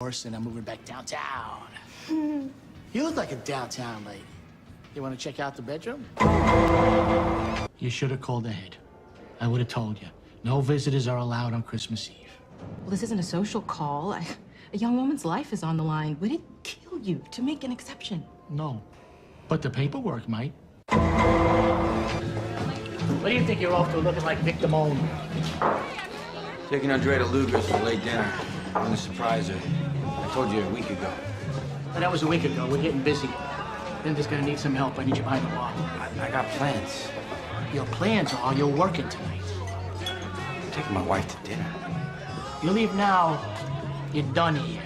And I'm moving back downtown. You look like a downtown lady. You want to check out the bedroom? You should have called ahead. I would have told you. No visitors are allowed on Christmas Eve. Well, this isn't a social call. A young woman's life is on the line. Would it kill you to make an exception? No. But the paperwork might. What do you think you're off to, looking like Victim only? Taking Andrea to Luger's for late dinner. I'm gonna surprise her. I told you a week ago. Well, that was a week ago. We're getting busy. Linda's gonna need some help. I need you behind the bar. I got plans. Your plans are you're working tonight. I'm taking my wife to dinner. You leave now, you're done here.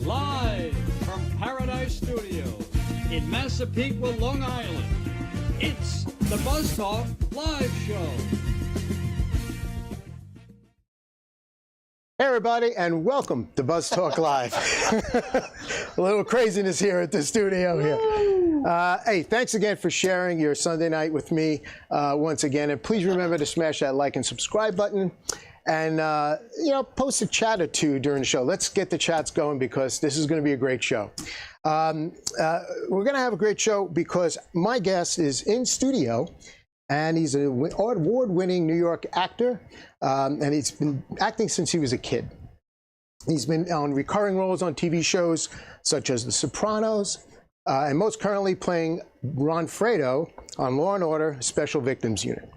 Live from Paradise Studios in Massapequa, Long Island, it's the Buzz Talk Live Show. Hey everybody, and welcome to Buzz Talk Live. A little craziness here at the studio here. Hey, thanks again for sharing your Sunday night with me once again. And please remember to smash that like and subscribe button. And, post a chat or two during the show. Let's get the chats going because this is going to be a great show. We're going to have a great show because my guest is in studio. And he's an award-winning New York actor, and he's been acting since he was a kid. He's been on recurring roles on TV shows such as The Sopranos, and most currently playing Ron Fredo on Law & Order Special Victims Unit.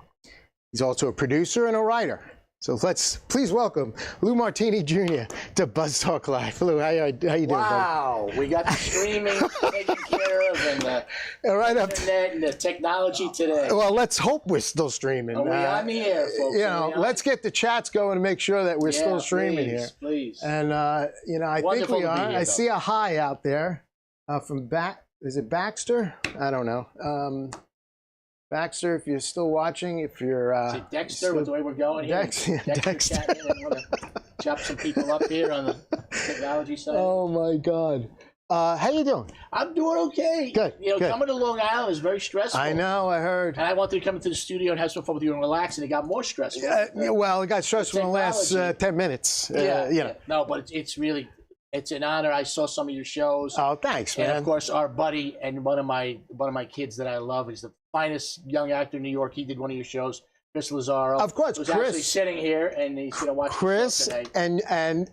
He's also a producer and a writer. So let's please welcome Lou Martini Jr. to Buzz Talk Live. Lou, how you doing, wow, buddy? We got the streaming taken care of and the internet and the technology today. Well, let's hope we're still streaming. I'm here, folks. Let's get the chats going and make sure that we're still streaming here. Please. And, I think we are. I see a hi out there from is it Baxter? I don't know. Baxter, if you're still watching, if you're... Is it Dexter with the way we're going here? Dexter. Chatting and want to chop some people up here on the technology side. Oh, my God. How you doing? I'm doing okay. Good, good. Coming to Long Island is very stressful. I know, I heard. And I wanted to come into the studio and have some fun with you and relax, and it got more stressful. Well, it got stressful in the last 10 minutes. Yeah. No, but it's really... It's an honor. I saw some of your shows. Oh, thanks, man. And of course, our buddy and one of my kids that I love is the finest young actor in New York. He did one of your shows, Chris Lazaro. Of course, who's Chris. actually sitting here, and he's going to watch Chris the show today.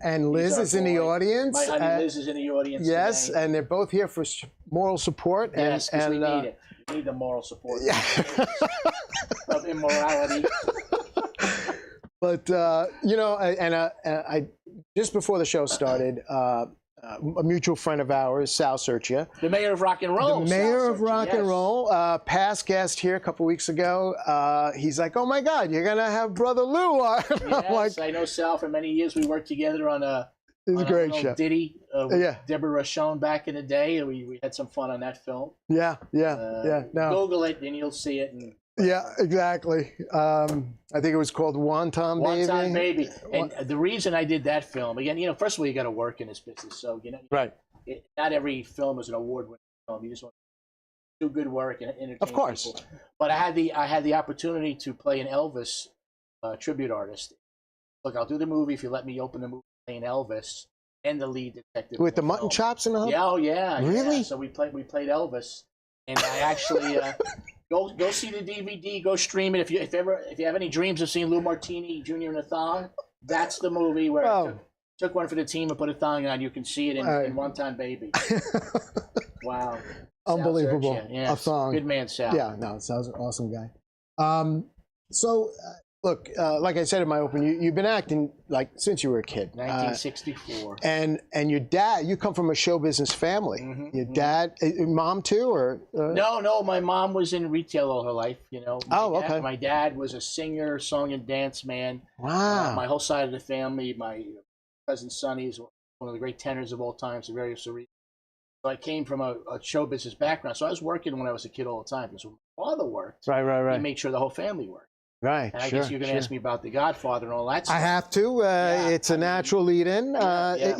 and Liz is in the audience. My honey Liz is in the audience. Yes, today. And they're both here for moral support. Yes, because we need it. We need the moral support of immorality. But I just before the show started. A mutual friend of ours, Sal Sertia. The mayor of rock and roll. The mayor of rock and roll. Past guest here a couple weeks ago. He's like, oh, my God, you're going to have Brother Lou on. Yes, I know Sal for many years. We worked together on a great show. Diddy Deborah Rochon back in the day. We had some fun on that film. Yeah. No. Google it and you'll see it. And, yeah, exactly. I think it was called Wonton Baby. Wonton Baby. And the reason I did that film, again, first of all, you got to work in this business. So, right. Not every film is an award-winning film. You just want to do good work and entertain Of course. people. But I had the opportunity to play an Elvis tribute artist. Look, I'll do the movie if you let me open the movie playing Elvis and the lead detective. With the mutton chops and all? Yeah, oh yeah. Really? Yeah. So we played Elvis, and I actually go see the DVD. Go stream it if you have any dreams of seeing Lou Martini Jr. in a thong. That's the movie where I took one for the team and put a thong on. You can see it in Wonton Baby. Wow. Unbelievable. Yeah. A thong. Good man, Sal. Yeah, no, Sal's an awesome guy. Look, like I said in my open, you've been acting like since you were a kid. 1964. And your dad, you come from a show business family. Your dad, mom too, or? No, my mom was in retail all her life. Okay. My dad was a singer, song and dance man. Wow. My whole side of the family, my cousin Sonny is one of the great tenors of all time, for various reasons. So I came from a show business background. So I was working when I was a kid all the time. Because when my father worked, right. he made sure the whole family worked. Right. And I guess you're going to ask me about The Godfather and all that stuff. I have to. It's a natural lead-in. You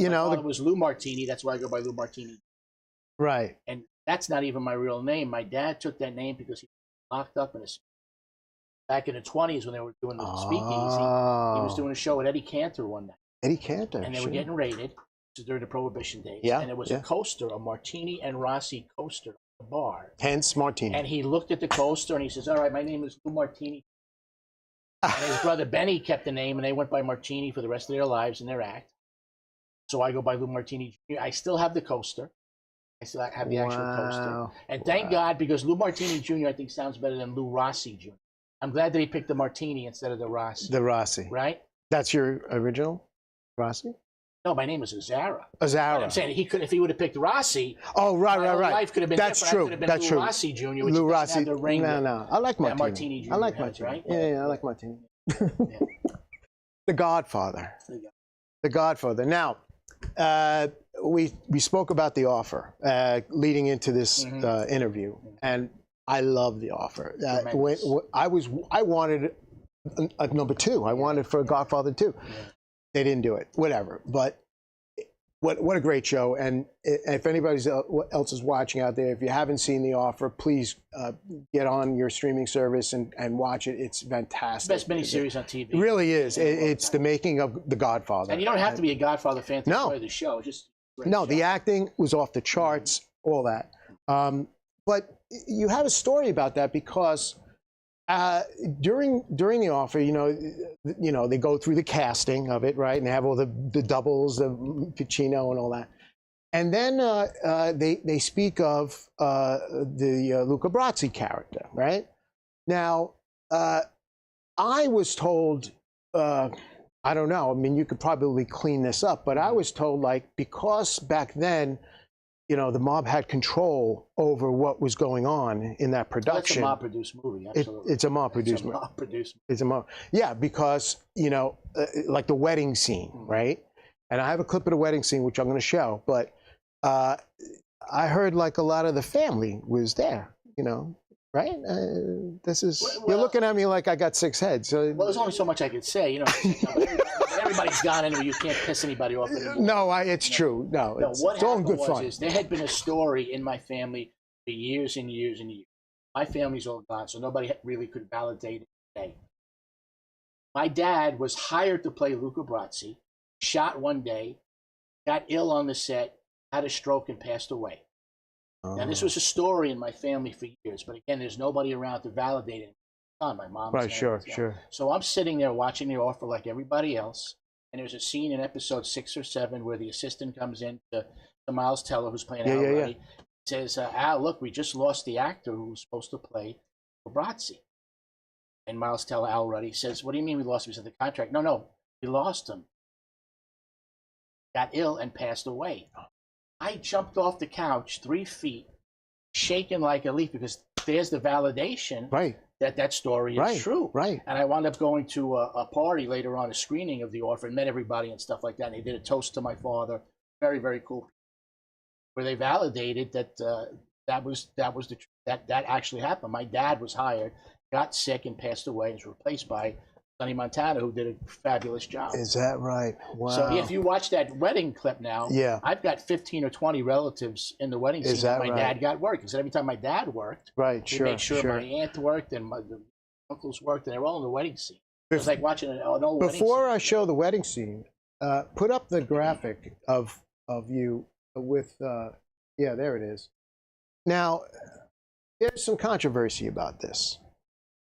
know, my father was Lou Martini. That's why I go by Lou Martini. Right. And that's not even my real name. My dad took that name because he was locked up in a. Back in the 20s when they were doing the speakeasy, he was doing a show with Eddie Cantor one night. Eddie Cantor. And they were getting raided. This is during the Prohibition days. Yeah. And there was a coaster, a Martini and Rossi coaster at the bar. Hence Martini. And he looked at the coaster and he says, all right, my name is Lou Martini. And his brother Benny kept the name and they went by Martini for the rest of their lives in their act. So I go by Lou Martini Jr. I still have the coaster. I still have the actual coaster. And thank God, because Lou Martini Jr. I think sounds better than Lou Rossi Jr. I'm glad that he picked the Martini instead of the Rossi. The Rossi. Right? That's your original Rossi? No, my name is Azara. Azara. I'm saying he could, if he would have picked Rossi. Oh, right. My life could have been That's different. true. I could have been That's Lou true. Rossi Jr., which Lou doesn't Rossi. have the ring. No. I like Martini. Martini Jr. I like has, Martini. right? Yeah, I like Martini. The Godfather. The Godfather. Now, we spoke about The Offer leading into this interview, and I love The Offer. When I wanted a number 2. I wanted for Godfather 2. Yeah. They didn't do it. Whatever. But what a great show. And if anybody else is watching out there, if you haven't seen The Offer, please get on your streaming service and watch it. It's fantastic. Best miniseries on TV. It really is. It's the making of The Godfather. And you don't have to be a Godfather fan to enjoy the show. Just the acting was off the charts, all that. But you have a story about that because during The Offer, you know, they go through the casting of it, right? And they have all the doubles, the Pacino and all that. And then they speak of the Luca Brasi character, right? Now, I was told, I don't know, I mean, you could probably clean this up, but I was told, like, because back then, you know, the mob had control over what was going on in that production. It's a mob-produced movie, absolutely. It's a mob-produced movie. It's a mob. Yeah, because, you know, like the wedding scene, right? And I have a clip of the wedding scene, which I'm going to show, but I heard like a lot of the family was there, you know, right? You're looking at me like I got 6 heads. So, well, there's only so much I could say, you know. But everybody's gone anyway. You can't piss anybody off anymore. No, it's true. No, it's all good fun. Is there had been a story in my family for years and years and years. My family's all gone, so nobody really could validate it today. My dad was hired to play Luca Brasi, shot one day, got ill on the set, had a stroke, and passed away. Now, this was a story in my family for years, but again, there's nobody around to validate it. My mom. Right, sure. So I'm sitting there watching The Offer like everybody else, and there's a scene in episode 6 or 7 where the assistant comes in to Miles Teller, who's playing Al Ruddy, says, Al, look, we just lost the actor who was supposed to play Brazzi. And Miles Teller, Al Ruddy, says, what do you mean we lost him? He said, the contract. No, we lost him. Got ill and passed away. I jumped off the couch 3 feet, shaking like a leaf, because there's the validation that story is true. Right. And I wound up going to a party later on, a screening of The Offer, and met everybody and stuff like that. And they did a toast to my father. Very, very cool. Where they validated that that actually happened. My dad was hired, got sick, and passed away, and was replaced by Sonny Montana, who did a fabulous job. Is that right? Wow. So if you watch that wedding clip now, I've got 15 or 20 relatives in the wedding scene that my dad got work. Because every time my dad worked, we made sure my aunt worked and the uncles worked, and they were all in the wedding scene. It was like watching an old wedding scene. Before I show the wedding scene, put up the graphic of you with, there it is. Now, there's some controversy about this.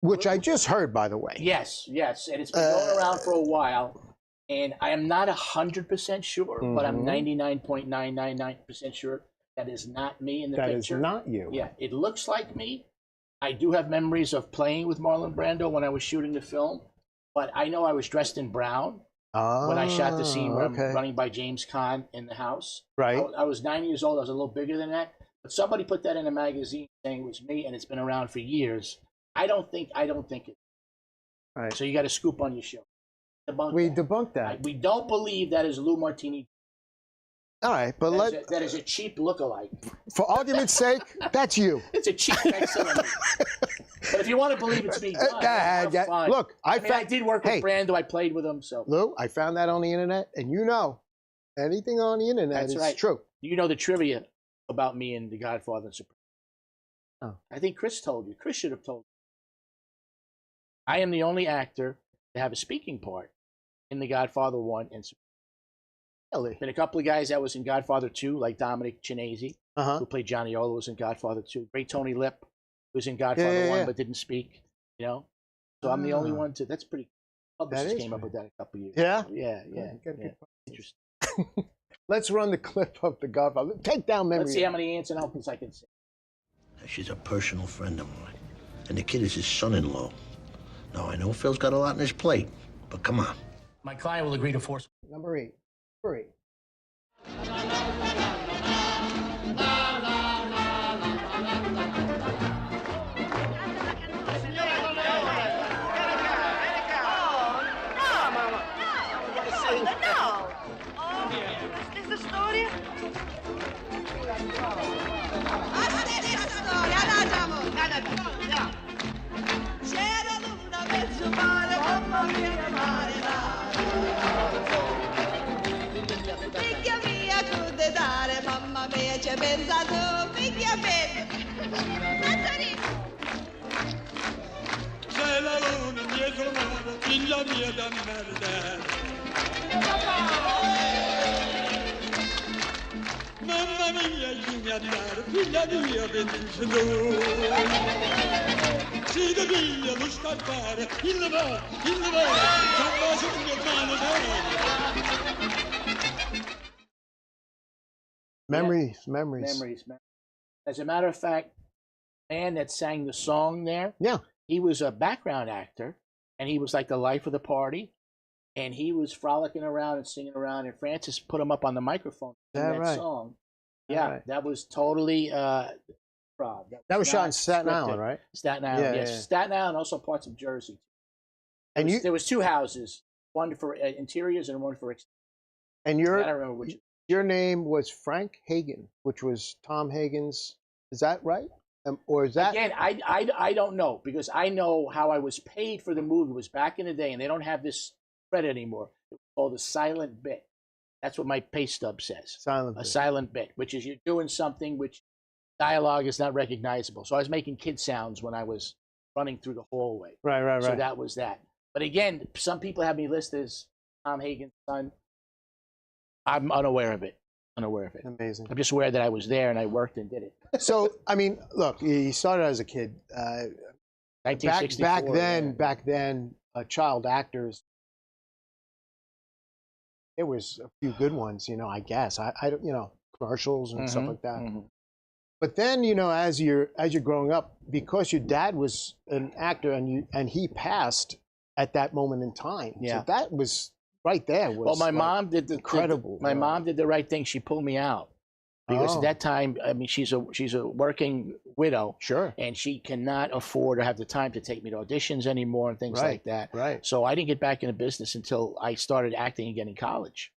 Which I just heard, by the way. Yes, and it's been going around for a while, and I am not 100% sure, but I'm 99.999% sure that is not me in the picture. That is not you. Yeah, it looks like me. I do have memories of playing with Marlon Brando when I was shooting the film, but I know I was dressed in brown when I shot the scene where I'm running by James Caan in the house. Right. I was 9 years old. I was a little bigger than that, but somebody put that in a magazine saying it was me, and it's been around for years. I don't think it. Right. So you got to scoop on your show. We debunked that. We don't believe that is Lou Martini. All right, but that is a cheap lookalike. for argument's sake, that's you. It's a cheap facsimile. But if you want to believe it's me, fine. Look, I did work with Brando. I played with him. So Lou, I found that on the internet, and you know, anything on the internet is true. You know the trivia about me and The Godfather and Sopranos. Oh. I think Chris told you. Chris should have told you. I am the only actor to have a speaking part in The Godfather 1 and Sopranos. Really? Been a couple of guys that was in Godfather 2, like Dominic Cinesi, who played Johnny Ola, was in Godfather 2. Great Tony Lip, who was in Godfather 1 but didn't speak, you know? So I'm the only one to, that's pretty, publicist came up with that a couple of years ago. Yeah. Interesting. Let's run the clip of The Godfather. Take down memory. Let's see how many aunts and uncles I can say. She's a personal friend of mine. And the kid is his son-in-law. Now, I know Phil's got a lot on his plate, but come on. My client will agree to force. Number 8. Number 8. Memories. As a matter of fact, the man that sang the song there, he was a background actor, and he was like the life of the party, and he was frolicking around and singing around, and Francis put him up on the microphone in that song. That was totally that was shot in Staten Island, right? Staten Island, yes. Staten Island, also parts of Jersey. And there was 2 houses, one for interiors and one for exteriors. And I don't remember which. Your name was Frank Hagen, which was Tom Hagen's. Is that right? Or is that again? I don't know, because I know how I was paid for the movie was back in the day, and they don't have this credit anymore. It was called a silent bit. That's what my pay stub says. Silent bit, which is you're doing something which dialogue is not recognizable. So I was making kid sounds when I was running through the hallway. Right. So that was that. But again, some people have me listed as Tom Hagen's son. I'm unaware of it. Amazing. I'm just aware that I was there and I worked and did it. So, I mean, look, you started as a kid. 1964. Back then, child actors, there was a few good ones, you know, I guess. I don't, you know, commercials and stuff like that. But then, you know, as you're growing up, because your dad was an actor and he passed at that moment in time. So that was right there. Well, my mom did incredible. My mom did the right thing. She pulled me out because at that time, I mean, she's a working widow. Sure. And she cannot afford or have the time to take me to auditions anymore and things like that. Right. So I didn't get back into business until I started acting again in college.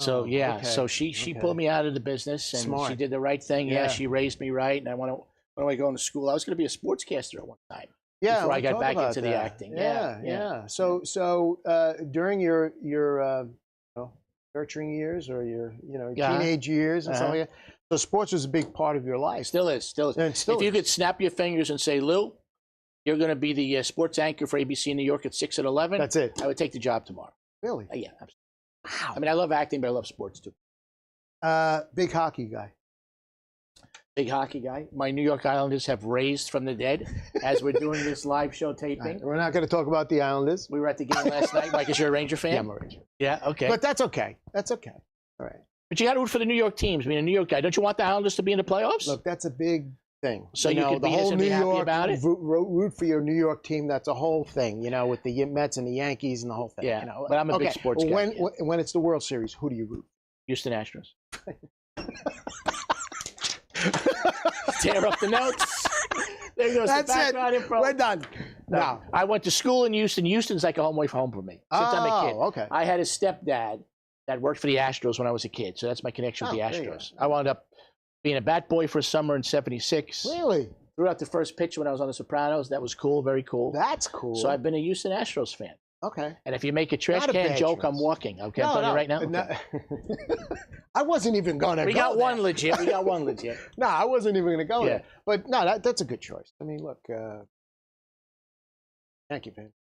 So so she pulled me out of the business, and she did the right thing. Yeah, she raised me right, and I went away going to school. I was going to be a sportscaster at one time. Yeah, before I got back into the acting. Yeah. So during your nurturing years or your teenage years and stuff like that, so sports was a big part of your life. Still is. If you could snap your fingers and say, Lou, you're going to be the sports anchor for ABC New York at 6 and 11. That's it. I would take the job tomorrow. Really? Yeah. Absolutely. Wow. I mean, I love acting, but I love sports too. Big hockey guy. Big hockey guy. My New York Islanders have raised from the dead as we're doing this live show taping. Right. We're not going to talk about the Islanders. We were at the game last night. Mike, is you're a Ranger fan? Yeah, I'm a Ranger. Yeah, okay. But that's okay. All right. But you got to root for the New York teams. I mean, a New York guy. Don't you want the Islanders to be in the playoffs? Look, that's a big thing. So you could the be whole New happy York about it? root for your New York team. That's a whole thing, you know, with the Mets and the Yankees and the whole thing. Yeah, you know? but I'm a big sports guy. When it's the World Series, who do you root? Houston Astros. Tear up the notes. There goes That's the background info. We're done. No, I went to school in Houston. Houston's like a home away from home for me since I'm a kid. Okay. I had a stepdad that worked for the Astros when I was a kid. So that's my connection with the there you Astros. I wound up being a bat boy for a summer in '76. Really? Threw out the first pitch when I was on The Sopranos. That was cool, very cool. That's cool. So I've been a Houston Astros fan. Okay. And if you make a trash Not a can bad joke, choice. I'm walking. Okay, I'm telling you right now. Okay. I wasn't even going to go We got there. one legit. We got one legit. No, I wasn't even going to go Yeah. there. But no, that's a good choice. I mean, look, Yankee fan.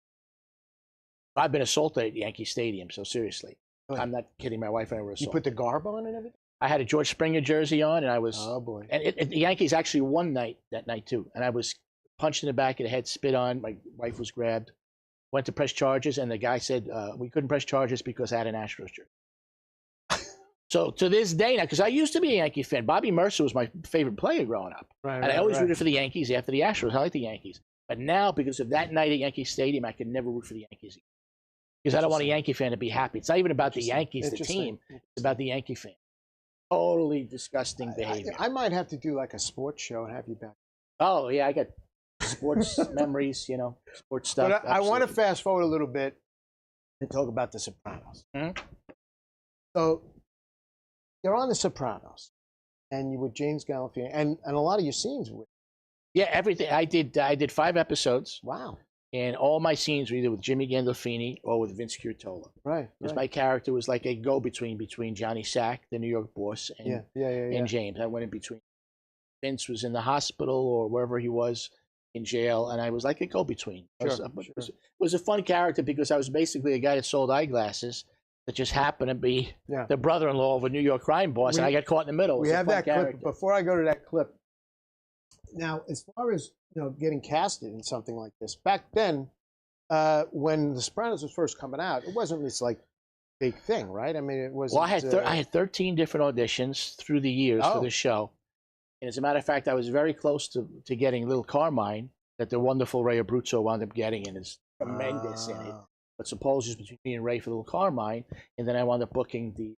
I've been assaulted at Yankee Stadium, so seriously. Oh. I'm not kidding. My wife and I were You assaulted. put the garb on and everything? I had a George Springer jersey on, and I was. Oh, boy. And the Yankees actually won that night too. And I was punched in the back of the head, spit on. My wife was grabbed. Went to press charges, and the guy said we couldn't press charges because I had an Astros jersey. So to this day now, because I used to be a Yankee fan. Bobby Mercer was my favorite player growing up. Right, And I always rooted for the Yankees after the Astros. I like the Yankees. But now, because of that night at Yankee Stadium, I can never root for the Yankees again. Because I don't want a Yankee fan to be happy. It's not even about the Yankees, the team. It's about the Yankee fan. Totally disgusting behavior. I might have to do like a sports show and have you back. Oh, yeah, I got sports memories, sports stuff. But I want to absolutely. fast forward a little bit and talk about The Sopranos. Mhm. So you're on The Sopranos, and you with James Gandolfini, and a lot of your scenes were. Yeah, everything. I did 5 episodes, Wow. and all my scenes were either with Jimmy Gandolfini or with Vince Curatola. Right. Because my character was like a go-between between Johnny Sack, the New York boss, and, Yeah. and James. I went in between. Vince was in the hospital or wherever he was in jail, and I was like a go-between. Sure, It was a fun character because I was basically a guy that sold eyeglasses that just happened to be Yeah. the brother-in-law of a New York crime boss, and I got caught in the middle. It was We a have fun that character. clip. Before I go to that clip, now as far as getting casted in something like this, back then, when The Sopranos was first coming out, it wasn't this like big thing, right? I mean, it was. Well, I had 13 different auditions through the years for Oh. this show. And as a matter of fact, I was very close to getting Little Carmine that the wonderful Ray Abruzzo wound up getting, and is tremendous in it. But suppose it was between me and Ray for Little Carmine, and then I wound up booking the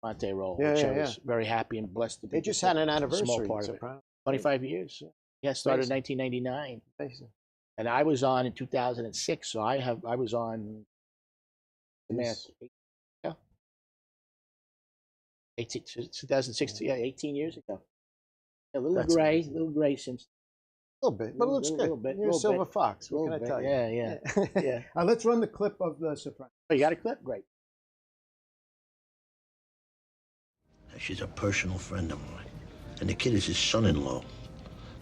Monte role, which I was very happy and blessed to be. They just had an a anniversary. small part of it. 25 years. Yeah, started in 1999. And I was on in 2006, so I was on the math. Yeah. 2006, yeah, 18 years ago. A little gray since. A little bit, but it looks good. Little bit, You're a little silver bit. fox. What can I Little tell bit, you? yeah. Yeah. Let's run the clip of The Sopranos. Oh, you got a clip? Great. She's a personal friend of mine. And the kid is his son-in-law.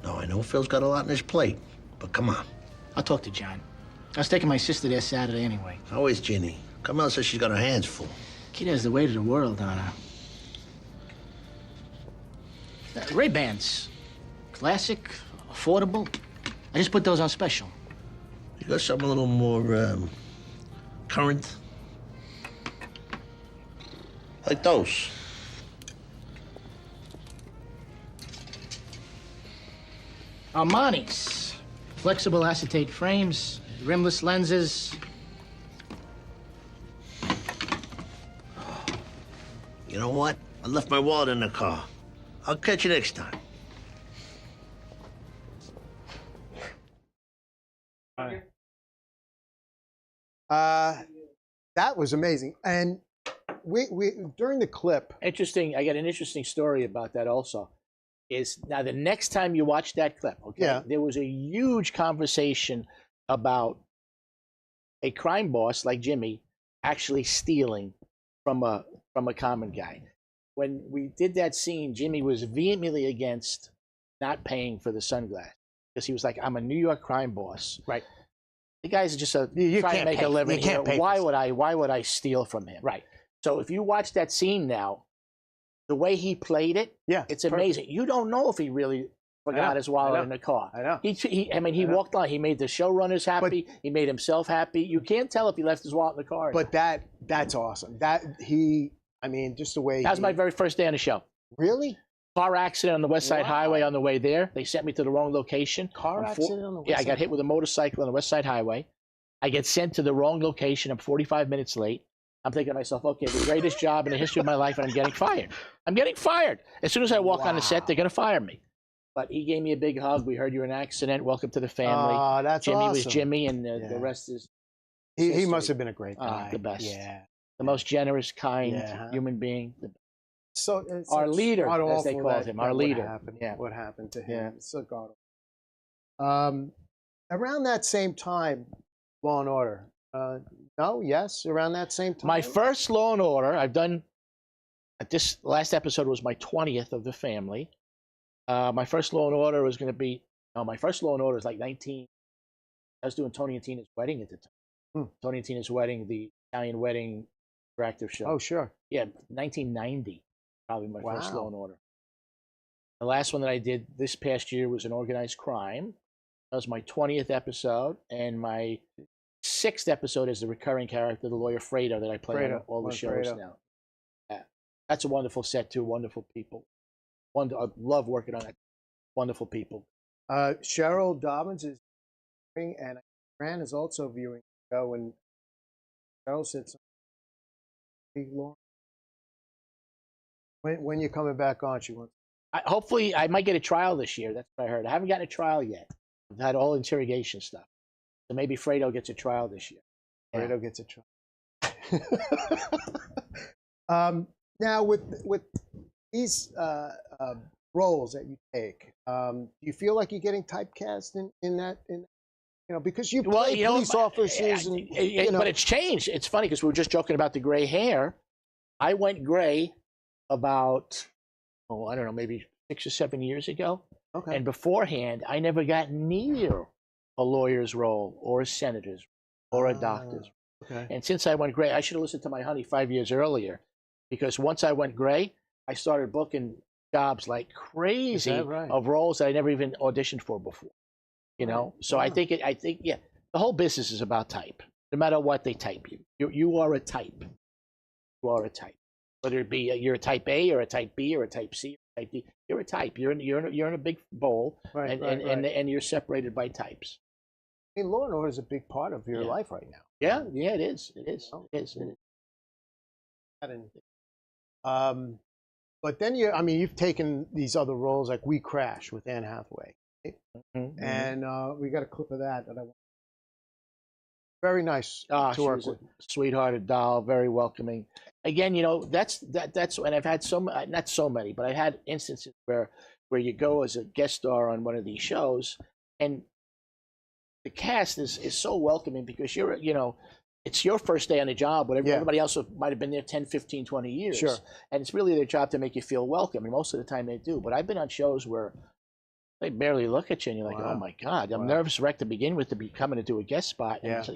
Now, I know Phil's got a lot on his plate, but come on. I'll talk to John. I was taking my sister there Saturday anyway. How is Ginny? Carmela says she's got her hands full. Kid has the weight of the world on her. Ray-Bans. Classic, affordable. I just put those on special. You got something a little more, current? Like those. Armani's. Flexible acetate frames, rimless lenses. You know what? I left my wallet in the car. I'll catch you next time. That was amazing. And we during the clip. Interesting. I got an interesting story about that also. Is now the next time you watch that clip, okay? Yeah. There was a huge conversation about a crime boss like Jimmy actually stealing from a common guy. When we did that scene, Jimmy was vehemently against not paying for the sunglasses because he was like, "I'm a New York crime boss." Right. The guy's just trying to make a living here. Why would I steal from him? Right. So if you watch that scene now, the way he played it, it's amazing. You don't know if he really forgot his wallet in the car. I know. He walked on. He made the showrunners happy. He made himself happy. You can't tell if he left his wallet in the car. But that's awesome. Just the way. That was my very first day on the show. Really? Car accident on the West Side Highway on the way there. They sent me to the wrong location. Car accident on the West Yeah, I Side? got hit with a motorcycle on the West Side Highway. I get sent to the wrong location. I'm 45 minutes late. I'm thinking to myself, okay, the greatest job in the history of my life, and I'm getting fired. I'm getting fired. As soon as I walk on the set, they're going to fire me. But he gave me a big hug. We heard you're in an accident. Welcome to the family. Oh, that's Jimmy awesome. was Jimmy, and the rest is He must have been a great guy. the best. Yeah. the most generous, kind Yeah. human being. So it's Our leader, god as they awful called that- him, our that leader. What happened to him? Yeah. It's so god awful. Around that same time, Law and Order. No, yes, around that same time. My first Law and Order, I've done. This last episode was my 20th of the family. My first Law and Order was going to be. No, my first Law and Order was like 19. I was doing Tony and Tina's wedding at the time. Tony and Tina's wedding, the Italian wedding interactive show. Oh, sure. Yeah, 1990, probably my first Wow. Law and Order. The last one that I did this past year was an organized crime. That was my 20th episode, and my 6th episode is the recurring character, the lawyer Fredo, that I play on all the shows now. Yeah. That's a wonderful set too, wonderful people. I love working on it. Wonderful people. Cheryl Dobbins is viewing, and Fran is also viewing the show, and Cheryl said something. When you're coming back on, she wants. Hopefully, I might get a trial this year. That's what I heard. I haven't gotten a trial yet. I've had all interrogation stuff. So maybe Fredo gets a trial this year. Fredo gets a trial. Now, with these roles that you take, do you feel like you're getting typecast in that? Because you play police officers, but it's changed. It's funny because we were just joking about the gray hair. I went gray about, I don't know, maybe 6 or 7 years ago. Okay. And beforehand, I never got near a lawyer's role or a senator's or a doctor's. Okay. And since I went gray, I should have listened to my honey 5 years earlier, because once I went gray, I started booking jobs like crazy of roles that I never even auditioned for before. So I think the whole business is about type. No matter what they type you, you are a type. You are a type. Whether it be you're a type A or a type B or a type C or type D, you're a type. You're in a big bowl, and you're separated by types. I mean, Law and Order is a big part of your life right now. Yeah, it is. It is. But then you've taken these other roles like We Crash with Anne Hathaway, and we got a clip of that I want. Very nice to work with. Sweethearted doll, very welcoming. Again, that's and I've had not so many, but I've had instances where you go as a guest star on one of these shows, and the cast is so welcoming because it's your first day on the job, but everybody else might have been there 10, 15, 20 years. Sure. And it's really their job to make you feel welcome, and most of the time they do. But I've been on shows where they barely look at you, and you're like, oh my God, I'm nervous wreck to begin with to be coming to do a guest spot. And,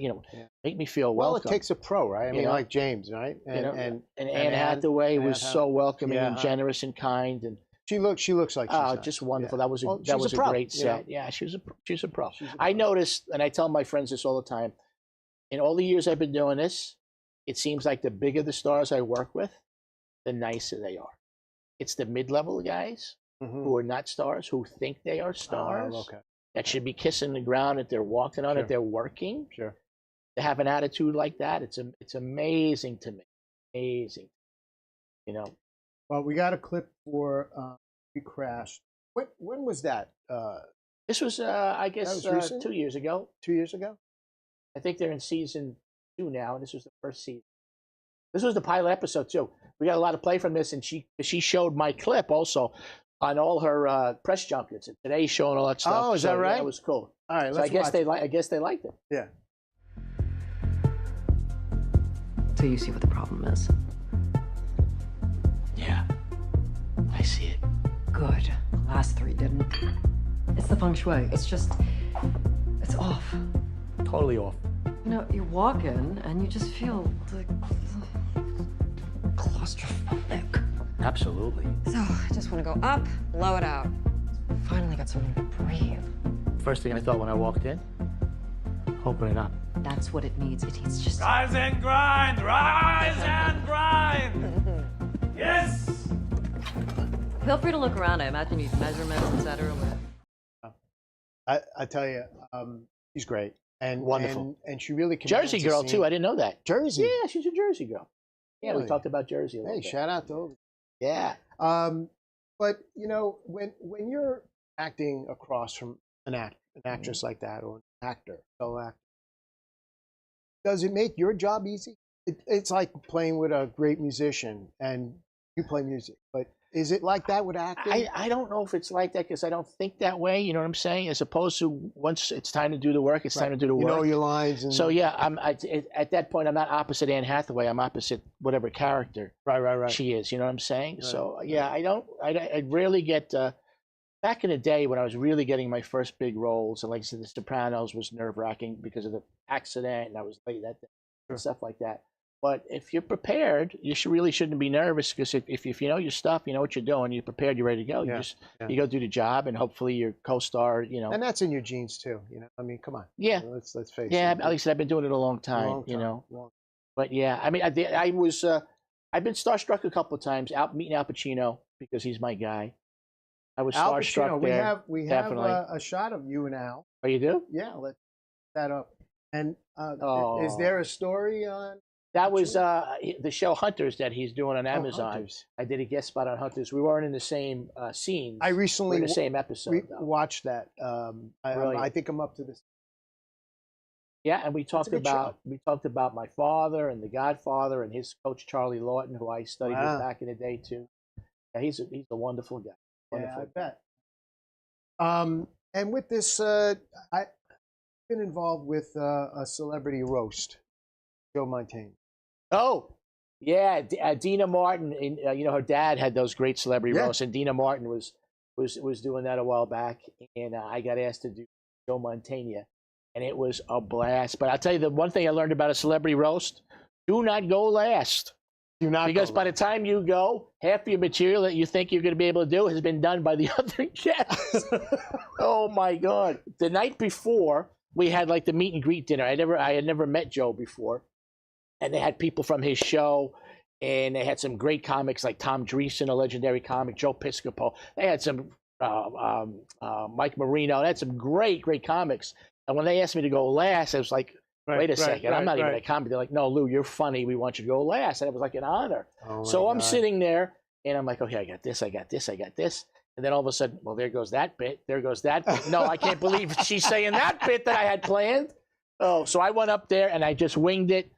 make me feel welcome. Well, it takes a pro, right? I mean, like James, right? And Anne Hathaway was so welcoming and generous and kind, and she looks like she's just wonderful. That was a great set. Yeah, she's a pro. I noticed, and I tell my friends this all the time. In all the years I've been doing this, it seems like the bigger the stars I work with, the nicer they are. It's the mid-level guys who are not stars, who think they are stars, that should be kissing the ground that they're walking on, that they're working. Sure. To have an attitude like that, it's amazing to me. Amazing. Well, we got a clip for We Crashed. When was that? This was, I guess, 2 years ago. 2 years ago? I think they're in season 2 now, and this was the first season. This was the pilot episode too. We got a lot of play from this, and she showed my clip also on all her press junkets. And Today's show and all that stuff. Oh, is that right? Yeah, it was cool. All right, so I guess they liked it. Yeah. So you see what the problem is. Yeah, I see it. Good. The last 3 didn't. It's the feng shui. It's off. Totally off. You walk in and you just feel like claustrophobic. Absolutely. So I just want to go up, blow it out. Finally got something to breathe. First thing I thought when I walked in, open it up. That's what it needs. It needs just... Rise and grind! Rise and grind! Yes! Feel free to look around. I imagine you measurements, etc. I tell you, she's great. And wonderful. And she really Jersey girl too. I didn't know that. Jersey. Yeah, she's a Jersey girl. Yeah, Really? we talked about Jersey a little bit. Shout out to Obi. Yeah. But when you're acting across from an actress like that, or an actor, fellow actor, does it make your job easy? it's like playing with a great musician, and you play music, but is it like that with acting? I don't know if it's like that because I don't think that way. You know what I'm saying? As opposed to once it's time to do the work, it's time to do the work. You know your lines. And... So yeah, at that point I'm not opposite Anne Hathaway. I'm opposite whatever character right. she is. You know what I'm saying? Right. So yeah, I rarely get. Back in the day when I was really getting my first big roles, and like I said, The Sopranos was nerve-wracking because of the accident, and I was late that day, and stuff like that. But if you're prepared, you really shouldn't be nervous because if you know your stuff, you know what you're doing, you're prepared, you're ready to go. You go do the job, and hopefully your co-star, you know. And that's in your genes too, you know. I mean, come on. Yeah. Let's face it. Yeah, at least I've been doing it a long time, you know. But yeah, I mean, I've been starstruck a couple of times out meeting Al Pacino because he's my guy. I was Al starstruck Pacino, there. we have a shot of you and Al. Oh, you do? Yeah, let's set that up. And is there a story on? That was the show Hunters that he's doing on Amazon. Hunters. I did a guest spot on Hunters. We weren't in the same scenes. I recently in the same episode. Watched that. I think I'm up to this. Yeah, and we talked about my father and The Godfather and his coach Charlie Lawton, who I studied with back in the day too. Yeah, he's a wonderful guy. Wonderful I bet. And with this, I've been involved with a celebrity roast, Joe Montaigne. Oh, yeah, Dina Martin. You know, her dad had those great celebrity roasts, and Dina Martin was doing that a while back, and I got asked to do Joe Montaigne, and it was a blast. But I'll tell you the one thing I learned about a celebrity roast: do not go last. Because by the time you go, half your material that you think you're going to be able to do has been done by the other guests. Oh my God! The night before, we had like the meet and greet dinner. I had never met Joe before, and they had people from his show, and they had some great comics like Tom Dreesen, a legendary comic, Joe Piscopo. They had some Mike Marino. They had some great comics. And when they asked me to go last, I was like, wait a second, I'm not even a comic. They're like, no, Lou, you're funny. We want you to go last. And it was like an honor. So I'm sitting there, and I'm like, okay, I got this. And then all of a sudden, well, there goes that bit. There goes that bit. No, I can't believe she's saying that bit that I had planned. Oh, so I went up there, and I just winged it.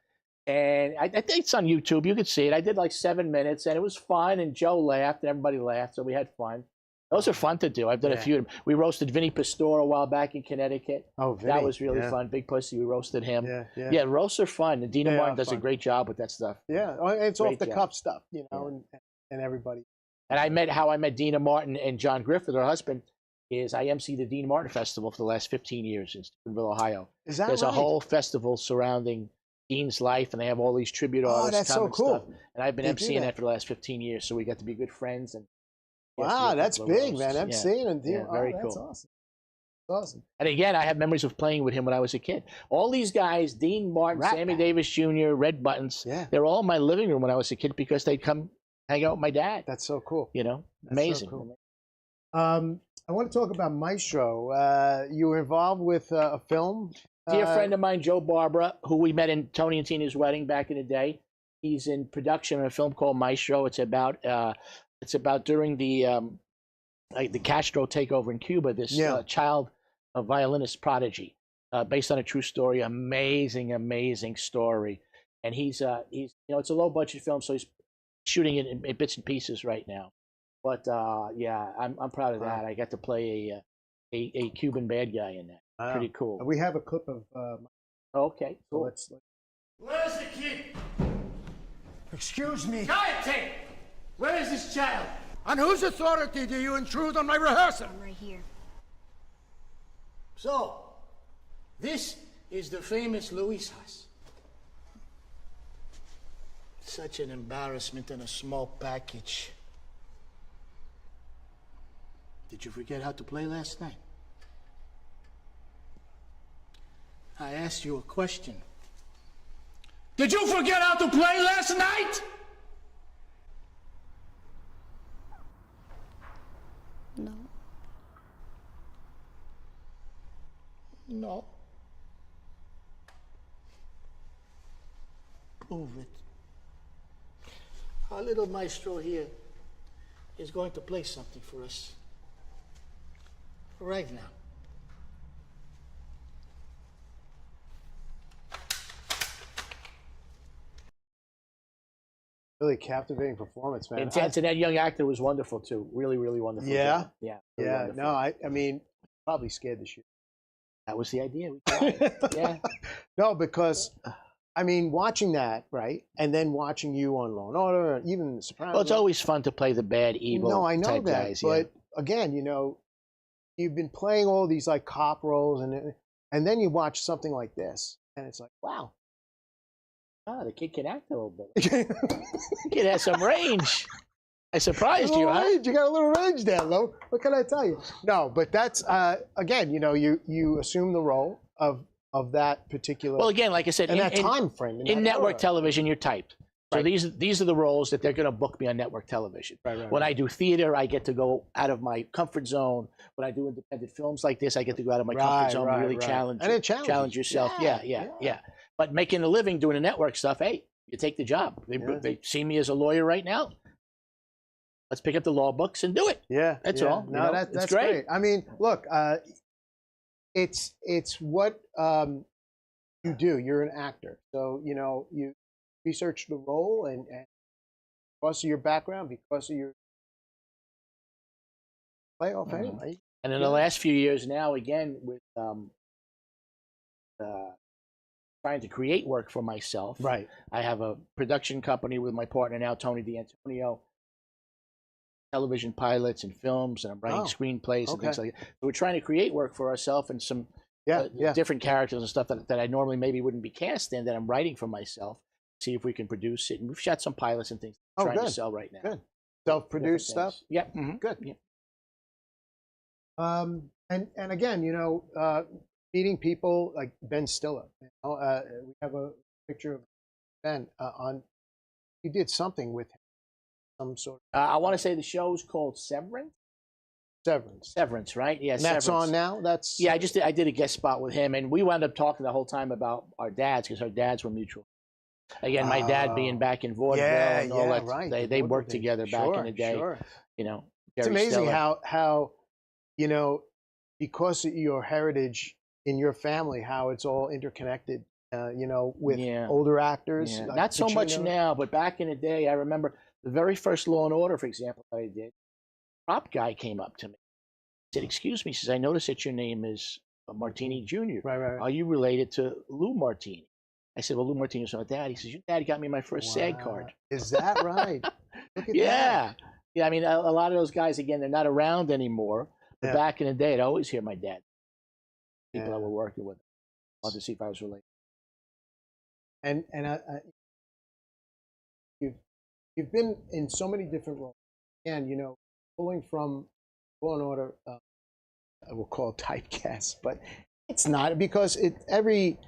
And I think it's on YouTube. You could see it. I did like 7 minutes, and it was fun. And Joe laughed, and everybody laughed, so we had fun. Those are fun to do. I've done a few of them. We roasted Vinny Pastore a while back in Connecticut. Oh, Vinny. That was really fun. Big Pussy, we roasted him. Yeah, roasts are fun. And Dina Martin does a great job with that stuff. Yeah, it's off the cuff stuff, you know, and everybody. And I met Dina Martin and John Griffith, her husband, is I MC the Dean Martin Festival for the last 15 years in Steubenville, Ohio. Is that There's a whole festival surrounding Dean's life, and they have all these tribute artists. That's so cool. Stuff. And I've been emceeing that for the last 15 years, so we got to be good friends. And wow, that's big, man. emceeing and Dean. Very that's cool. Awesome. Awesome. And again, I have memories of playing with him when I was a kid. All these guys, Dean Martin, Sammy Davis Jr., Red Buttons, they're all in my living room when I was a kid because they'd come hang out with my dad. That's so cool. You know, that's amazing. So cool. I want to talk about Maestro. You were involved with a film. Dear friend of mine, Joe Barbara, who we met in Tony and Tina's wedding back in the day. He's in production on a film called Maestro. It's about during the Castro takeover in Cuba. This child, a violinist prodigy, based on a true story. Amazing story. And he's it's a low budget film, so he's shooting it in bits and pieces right now. But I'm proud of that. I got to play a Cuban bad guy in that. Wow. Pretty cool. We have a clip of. Okay, cool. So Where's the kid? Excuse me. Kaite! Where is this child? On whose authority do you intrude on my rehearsal? I'm right here. So, this is the famous Louis house. Such an embarrassment in a small package. Did you forget how to play last night? I asked you a question. Did you forget how to play last night? No. No. Prove it. Our little maestro here is going to play something for us right now. Really captivating performance, man. And that young actor was wonderful too. Really, really wonderful. Yeah? Job. Yeah. Yeah. Really wonderful. No, I mean, probably scared the shit. That was the idea. We tried. Yeah. No, because I mean, watching that, right, and then watching you on Law and Order, and even The Sopranos. Well, it's always fun to play the bad, evil. No, I know type that, guys, but again, you know, you've been playing all these like cop roles, and then you watch something like this, and it's like, wow. Ah, the kid can act a little bit. The kid has some range. I surprised you, huh? You got a little range there, Lou. What can I tell you? No, but that's again, you know, you assume the role of that particular. Well, again, like I said, in that time frame. In network television, you're typed. So Right. these are the roles that they're going to book me on network television. When I do theater, I get to go out of my comfort zone. When I do independent films like this, I get to go out of my comfort zone and really challenge yourself. Yeah. But making a living doing the network stuff, hey, you take the job. They see me as a lawyer right now. Let's pick up the law books and do it. Yeah, that's all. No, that's great. I mean, look, it's what you do. You're an actor, so you know you research the role, and because of your background, because of your playoff anyway. And in the last few years now, again, with trying to create work for myself. Right. I have a production company with my partner now, Tony D'Antonio. Television pilots and films, and I'm writing screenplays and things like that. So we're trying to create work for ourselves and some different characters and stuff that I normally maybe wouldn't be cast in, that I'm writing for myself. See if we can produce it. And we've shot some pilots and things trying to sell right now. Good. Self-produced stuff? Yeah. Good. Yeah. And again, you know, meeting people like Ben Stiller. You know, we have a picture of Ben on. You did something with him. Some sort of. I want to say the show's called Severance. Severance, right? Yeah, and that's Severance. on now. That's I did a guest spot with him, and we wound up talking the whole time about our dads because our dads were mutual. Again, my dad being back in vaudeville and all that. Right. They worked together back in the day. Sure. You know, it's amazing how you know, because of your heritage in your family, how it's all interconnected. You know, with older acters. Yeah. Like Not so much Pacino. now, but back in the day, I remember the very first Law and Order, for example, that I did. Prop guy came up to me. He said, "Excuse me," he says, "I noticed that your name is Martini Jr. Right. Are you related to Lou Martini?" I said, "Well, Lou Martini was my dad." He says, "Your dad got me my first SAG card." Is that right? Look at Yeah. I mean, a lot of those guys, again, they're not around anymore. But back in the day, I'd always hear my dad. People I were working with. I wanted to see if I was related. And you've been in so many different roles, and you know, pulling from Law and Order, I will call it typecast, but it's not, because every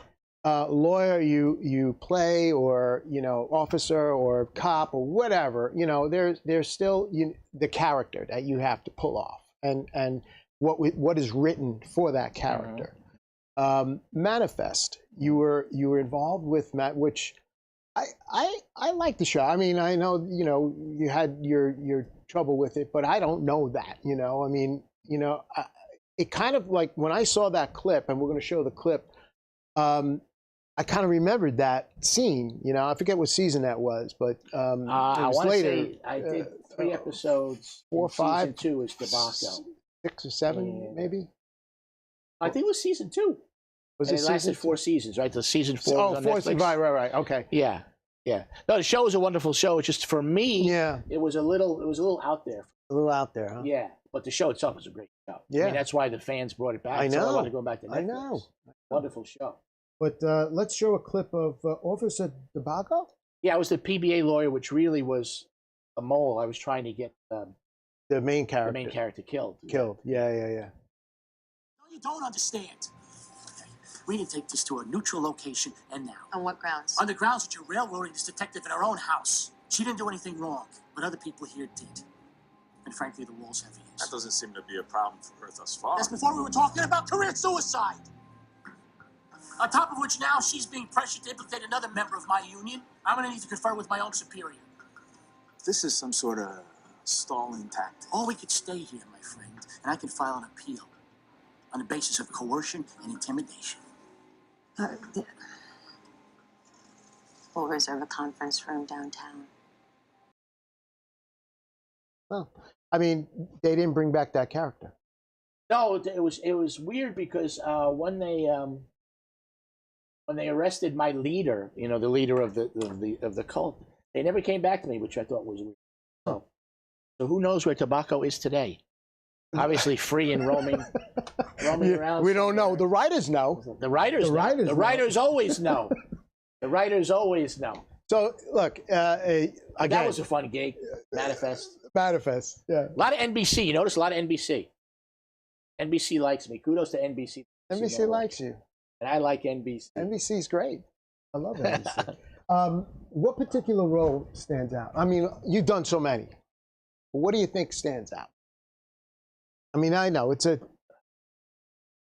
lawyer you play, or you know, officer or cop or whatever, you know, there's still the character that you have to pull off, and what is written for that character. Manifest, you were involved with Matt, which I like the show. I mean, I know, you know, you had your trouble with it, but I don't know that, you know. I mean, you know, it kind of like when I saw that clip, and we're going to show the clip, I kind of remembered that scene. You know, I forget what season that was, but it was later. I did 3 episodes. 4 or 5. Season 2 is Tobacco. 6 or 7, maybe. I think it was season 2. Was and it it lasted season 4 seasons, right? The season 4 was on 4 Netflix. Right. Okay. Yeah. No, the show is a wonderful show. It's just, for me, it was a little out there. A little out there, huh? Yeah, but the show itself was a great show. Yeah. I mean, that's why the fans brought it back. I know. So I want to go back to Netflix. I know. Wonderful show. But let's show a clip of Officer Tobacco. Yeah, I was the PBA lawyer, which really was a mole. I was trying to get the main character. The main character killed. Yeah. No, you don't understand. Okay. We can take this to a neutral location, and now. On what grounds? On the grounds that you're railroading this detective in her own house. She didn't do anything wrong, but other people here did. And frankly, the wall's heavy. That doesn't seem to be a problem for her thus far. That's before we were talking about career suicide. On top of which, now she's being pressured to implicate another member of my union. I'm going to need to confer with my own superior. This is some sort of stalling tactic. Or we could stay here, my friend, and I can file an appeal on the basis of coercion and intimidation. We'll reserve a conference room downtown. Well, I mean, they didn't bring back that character. No, it was weird because when they arrested my leader, you know, the leader of the cult, they never came back to me, which I thought was weird. So who knows where Tobacco is today? Obviously free and roaming around. We don't know. The writers know. The writers always know. The writers always know. So look, again, that was a fun gig. Manifest. Yeah. A lot of NBC. You notice a lot of NBC. NBC likes me. Kudos to NBC. NBC likes you. And I like NBC. NBC's great. I love NBC. What particular role stands out? I mean, you've done so many. What do you think stands out? I mean, I know it's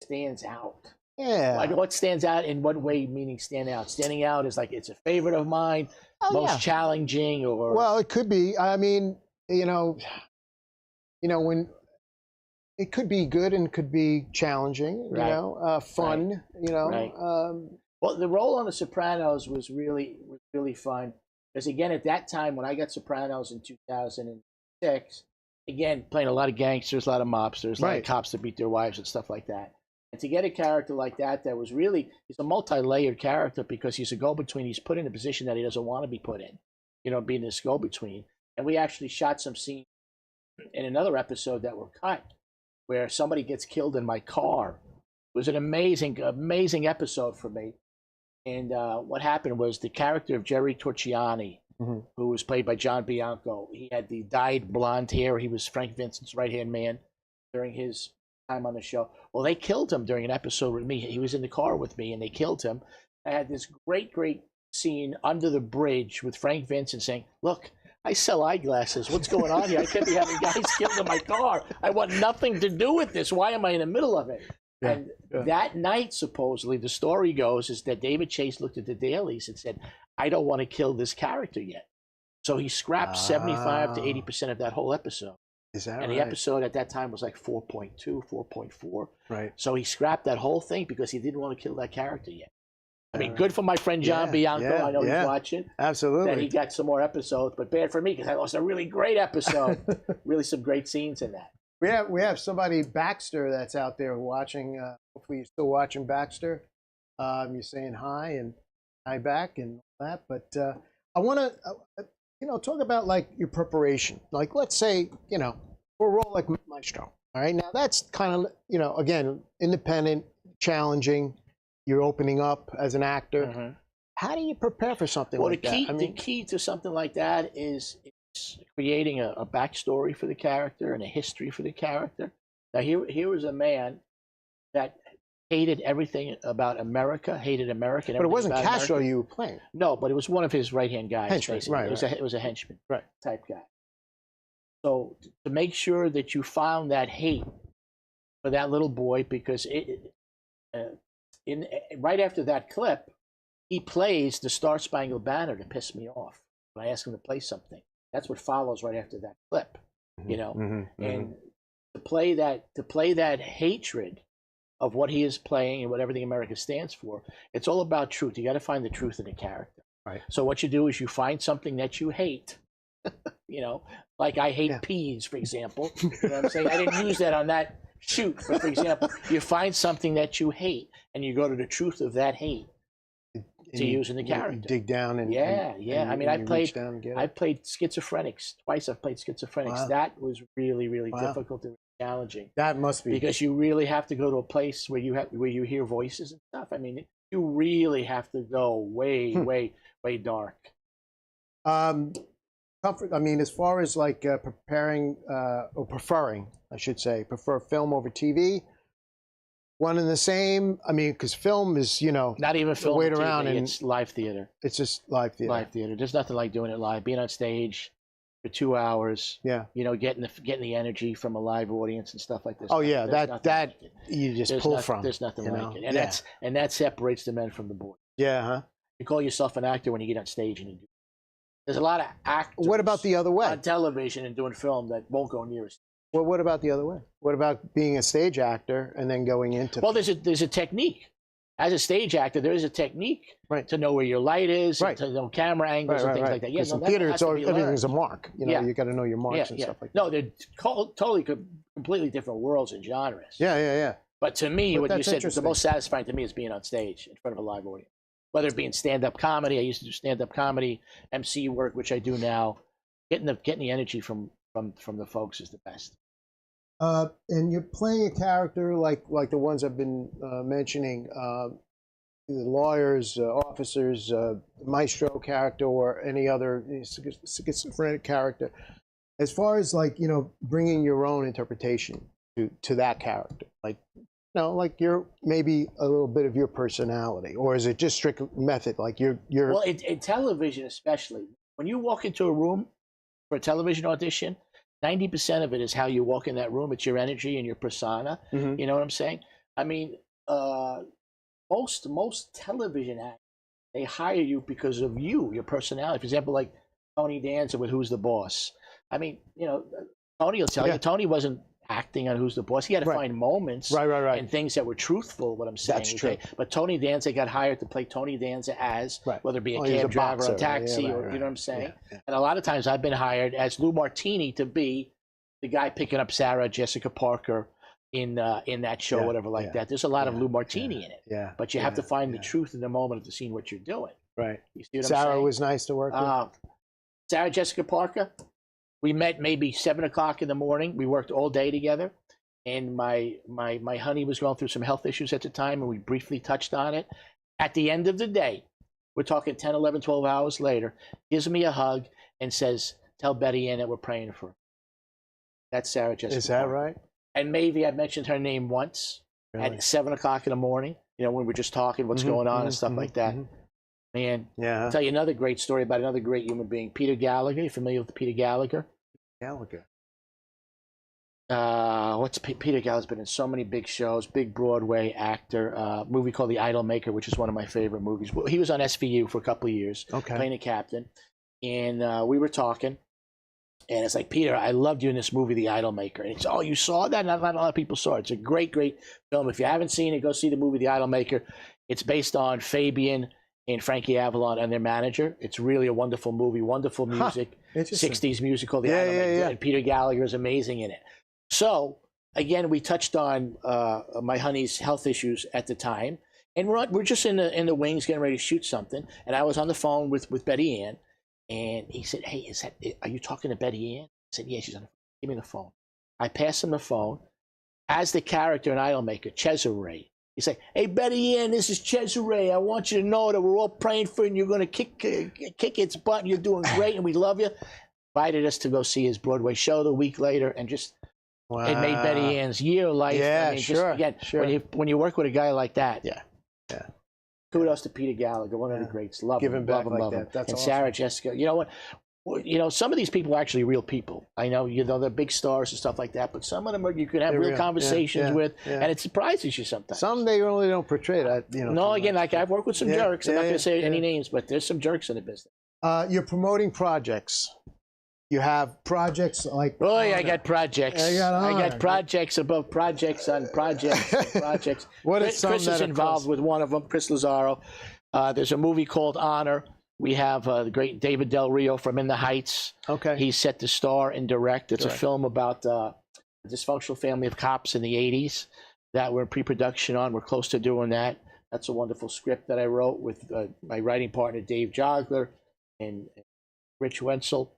stands out. Yeah. Like, what stands out in what way? Meaning stand out. Standing out is like it's a favorite of mine, most challenging, or well, it could be. I mean, you know, when it could be good and could be challenging. You know, fun. Right. You know. Right. Well, the role on The Sopranos was really fun because again, at that time when I got Sopranos in 2006. Again, playing a lot of gangsters, a lot of mobsters, a lot of cops that beat their wives and stuff like that. And to get a character like that was really, he's a multi-layered character because he's a go-between. He's put in a position that he doesn't want to be put in, you know, being this go-between. And we actually shot some scenes in another episode that were cut where somebody gets killed in my car. It was an amazing episode for me. And what happened was the character of Jerry Torchiani, who was played by John Bianco. He had the dyed blonde hair. He was Frank Vincent's right-hand man during his time on the show. Well, they killed him during an episode with me. He was in the car with me, and they killed him. I had this great scene under the bridge with Frank Vincent saying, look, I sell eyeglasses. What's going on here? I can't be having guys killed in my car. I want nothing to do with this. Why am I in the middle of it? And that night, supposedly, the story goes, is that David Chase looked at the dailies and said, I don't want to kill this character yet. So he scrapped 75 to 80% of that whole episode. Is that and the episode at that time was like 4.2, 4.4. Right. So he scrapped that whole thing because he didn't want to kill that character yet. I mean, good for my friend John Bianco. I know he's watching. Absolutely. That he got some more episodes, but bad for me because I lost a really great episode. Really some great scenes in that. We have somebody, Baxter, that's out there watching. Hopefully you're still watching, Baxter. You're saying hi and hi back and all that. But I want to, talk about like your preparation. Like, let's say, for a role like Maestro. All right. Now that's kind of, again, independent, challenging. You're opening up as an actor. Mm-hmm. How do you prepare for something like that? The key to something like that is creating a backstory for the character and a history for the character. Now, here was a man that hated everything about America, hated America. But it wasn't Castro you were playing. No, but it was one of his right-hand guys. Henchman, basically. right, It was a henchman type guy. So to make sure that you found that hate for that little boy, because right after that clip, he plays the Star Spangled Banner to piss me off. When I ask him to play something, that's what follows right after that clip, and to play that hatred of what he is playing and what everything America stands for. It's all about truth. You got to find the truth in the character. Right. So what you do is you find something that you hate. Like I hate peas, for example. You know what I'm saying? I didn't use that on that shoot, but for example, you find something that you hate, and you go to the truth of that hate to use in the character. You dig down and I mean, I played schizophrenics twice. I've played schizophrenics. Wow. That was really, really difficult and challenging. That must be because you really have to go to a place where you hear voices and stuff. I mean, you really have to go way, way dark. Comfort. I mean, as far as like preparing or preferring, I should say, prefer film over TV. One and the same. I mean, because film is, not even film. Wait TV, around and it's live theater. It's just live theater. Live theater. There's nothing like doing it live. Being on stage for 2 hours. Yeah. Getting the energy from a live audience and stuff like this. Oh yeah, that you just pull from. There's nothing like it, and that separates the men from the boys. Yeah. Huh. You call yourself an actor when you get on stage and you do. There's a lot of actors. What about the other way? On television and doing film that won't go near us. Well, what about the other way? What about being a stage actor and then going into? Well, there's a technique. as a stage actor, there is a technique to know where your light is, and to know camera angles and things like that. Yeah, in theater, everything's a mark. You know, you got to know your marks and stuff like that. No, they're totally completely different worlds and genres. Yeah. But to me, what you said, the most satisfying to me is being on stage in front of a live audience. Whether it be in stand-up comedy, I used to do stand-up comedy, MC work, which I do now. Getting the energy from the folks is the best. And you're playing a character like the ones I've been mentioning, the lawyers, officers, maestro character, or any other schizophrenic character. As far as bringing your own interpretation to that character, like you're maybe a little bit of your personality, or is it just strict method? Like you're well, in television especially, when you walk into a room for a television audition, 90% of it is how you walk in that room. It's your energy and your persona. You know what I'm saying? I mean, most television actors, they hire you because of your personality. For example, like Tony Danza with Who's the Boss. I mean, Tony will tell you, Tony wasn't acting on Who's the Boss. He had to find moments and things that were truthful, what I'm saying. That's true. But Tony Danza got hired to play Tony Danza as, whether it be a cab driver or a taxi, or you know what I'm saying? And a lot of times I've been hired as Lou Martini to be the guy picking up Sarah Jessica Parker in that show, whatever like that. There's a lot of Lou Martini in it. Yeah. But you have to find the truth in the moment of the scene, what you're doing. Right. You see what I'm Sarah saying? was nice to work with. Sarah Jessica Parker, we met maybe 7 o'clock in the morning. We worked all day together. And my honey was going through some health issues at the time, and we briefly touched on it. At the end of the day, we're talking 10, 11, 12 hours later, gives me a hug and says, tell Betty Ann that we're praying for her. That's Sarah Jessica Is that Parker. right? And maybe I mentioned her name once at 7 o'clock in the morning, when we're just talking what's going on and stuff like that. Man, I'll tell you another great story about another great human being, Peter Gallagher. You familiar with Peter Gallagher? Gallagher. Peter Gallagher's been in so many big shows, big Broadway actor, movie called The Idol Maker, which is one of my favorite movies. He was on SVU for a couple of years, playing a captain. And we were talking, and it's like, Peter, I loved you in this movie, The Idol Maker. And it's, oh, you saw that? Not a lot of people saw it. It's a great, great film. If you haven't seen it, go see the movie The Idol Maker. It's based on Fabian and Frankie Avalon and their manager. It's really a wonderful movie, wonderful music, 60s music called The Idol Maker. And Peter Gallagher is amazing in it. So, again, we touched on my honey's health issues at the time, and we're just in the wings getting ready to shoot something, and I was on the phone with Betty Ann, and he said, hey, are you talking to Betty Ann? I said, yeah, she's on the phone. Give me the phone. I pass him the phone. As the character in Idolmaker, Cesare, he's like, hey, Betty Ann, this is Cesare. I want you to know that we're all praying for you, and you're going to kick its butt, and you're doing great, and we love you. Invited us to go see his Broadway show the week later, and just... Wow. It made Betty Ann's year of life. Yeah, I mean, sure. When you work with a guy like that, yeah. Kudos to Peter Gallagher, one of the greats. Love him, back love him, like love that. him. That's and awesome. Sarah Jessica. You know what? Some of these people are actually real people. I know, they're big stars and stuff like that, but some of them you can have real conversations with, and it surprises you sometimes. Some they really don't portray that. No, again, like I've worked with some jerks. I'm not going to say any names, but there's some jerks in the business. You're promoting projects. You have projects like... Boy, I got projects. I got projects above projects on projects on projects. Chris is involved with one of them, Chris Lazaro. There's a movie called Honor. We have the great David Del Rio from In the Heights. Okay. He's set to star and direct. It's a film about a dysfunctional family of cops in the 80s that we're in pre-production on. We're close to doing that. That's a wonderful script that I wrote with my writing partner, Dave Jogler, and Rich Wenzel.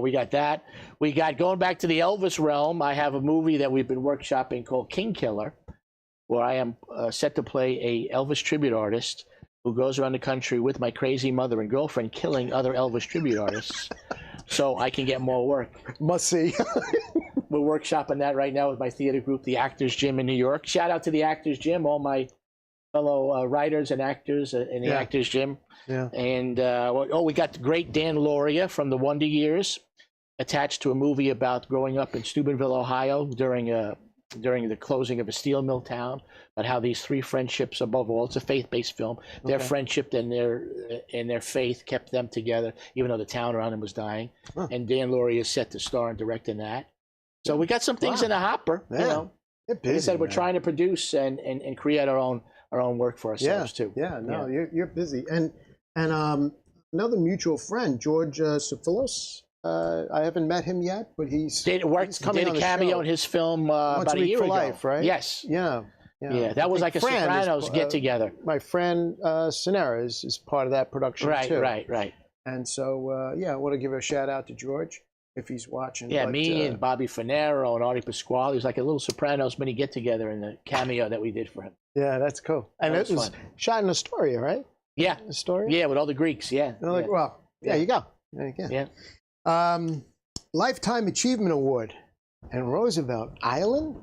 We got that. We got, going back to the Elvis realm, I have a movie that we've been workshopping called King Killer, where I am set to play a Elvis tribute artist who goes around the country with my crazy mother and girlfriend killing other Elvis tribute artists so I can get more work. Must see. We're workshopping that right now with my theater group, the Actors Gym in New York. Shout out to the Actors Gym, all my fellow writers and actors in the Actors Gym. Yeah. And we got the great Dan Lauria from the Wonder Years attached to a movie about growing up in Steubenville, Ohio during the closing of a steel mill town, but how these three friendships, above all, it's a faith-based film. Their friendship and their faith kept them together, even though the town around them was dying. Huh. And Dan Lauria is set to star and direct in that. So we got some things in the hopper. Yeah. Like I said, we're trying to produce and create our own work for ourselves too. Yeah, no, you're busy. And another mutual friend, George Sophilos. I haven't met him yet, but he's coming did on a the cameo show. in his film Once about a a Week year for ago. Life, right? Yes. Yeah. Yeah, that was like a Sopranos get-together. My friend Sinera is part of that production too. Right. And so, I want to give a shout-out to George if he's watching. Yeah, but, me and Bobby Finero and Artie Pasquale. It was like a little Sopranos mini get-together in the cameo that we did for him. Yeah, that's cool. And That it was was fun. shot in Astoria, right? Yeah. Astoria? Yeah, with all the Greeks, yeah. Well, there you go. There you go. Yeah. Lifetime Achievement Award and Roosevelt Island?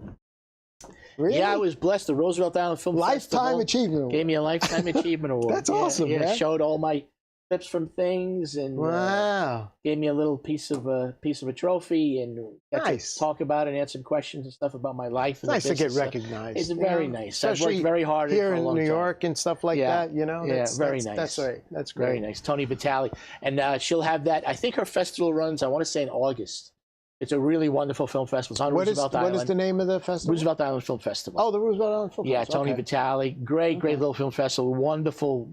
Really? Yeah, I was blessed. The Roosevelt Island Film Festival Lifetime Achievement Award. gave me a Lifetime Achievement Award. That's awesome, yeah, man. Showed all my clips from things and Wow. gave me a little piece of a trophy and got Nice. to talk about it and answer questions and stuff about my life. And Nice the to get business. recognized. It's you very know? nice. I've Especially worked very hard here for a in long New time. York and stuff like Yeah. that. You know, Yeah, very nice. That's right. That's great. Very nice. Tony Vitale. And she'll have that. I think her festival runs, I want to say in August. It's a really wonderful film festival. It's on Roosevelt Island. What is the name of the festival? Roosevelt Island Film Festival. Oh, the Roosevelt Island Film Yeah, Festival. Tony Vitale. Great little film festival. Wonderful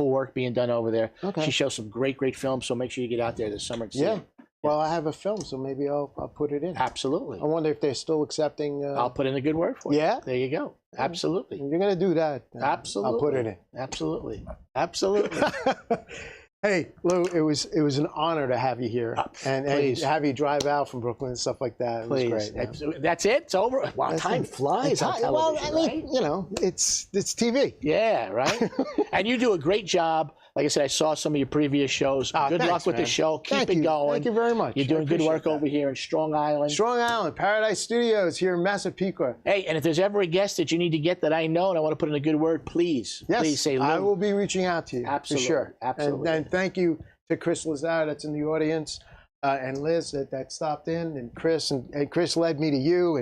work being done over there. Okay. She shows some great films, so make sure you get out there this summer and see Yeah. it. Well, I have a film, so maybe I'll put it in. Absolutely. I wonder if they're still accepting. I'll put in a good word for you. Yeah? There you go. Absolutely. If you're going to do that, Absolutely. I'll put it in. Absolutely. Hey, Lou, it was an honor to have you here and have you drive out from Brooklyn and stuff like that. It was Please. great. Yeah. That's it? It's over? Wow, That's time it. flies on television, well, I mean, right? you know, it's TV. Yeah, right? And you do a great job. Like I said, I saw some of your previous shows. Good thanks, luck with man. the show. Keep Thank it you. going. Thank you very much. You're I doing good appreciate work that. over here in Strong Island. Strong Island, Paradise Studios here in Massapequa. Hey, and if there's ever a guest that you need to get that I know and I want to put in a good word, please say Lou. I will be reaching out to you. Absolutely. For sure. Absolutely. And thank you to Chris Lazar that's in the audience and Liz that stopped in and Chris. And Chris led me to you.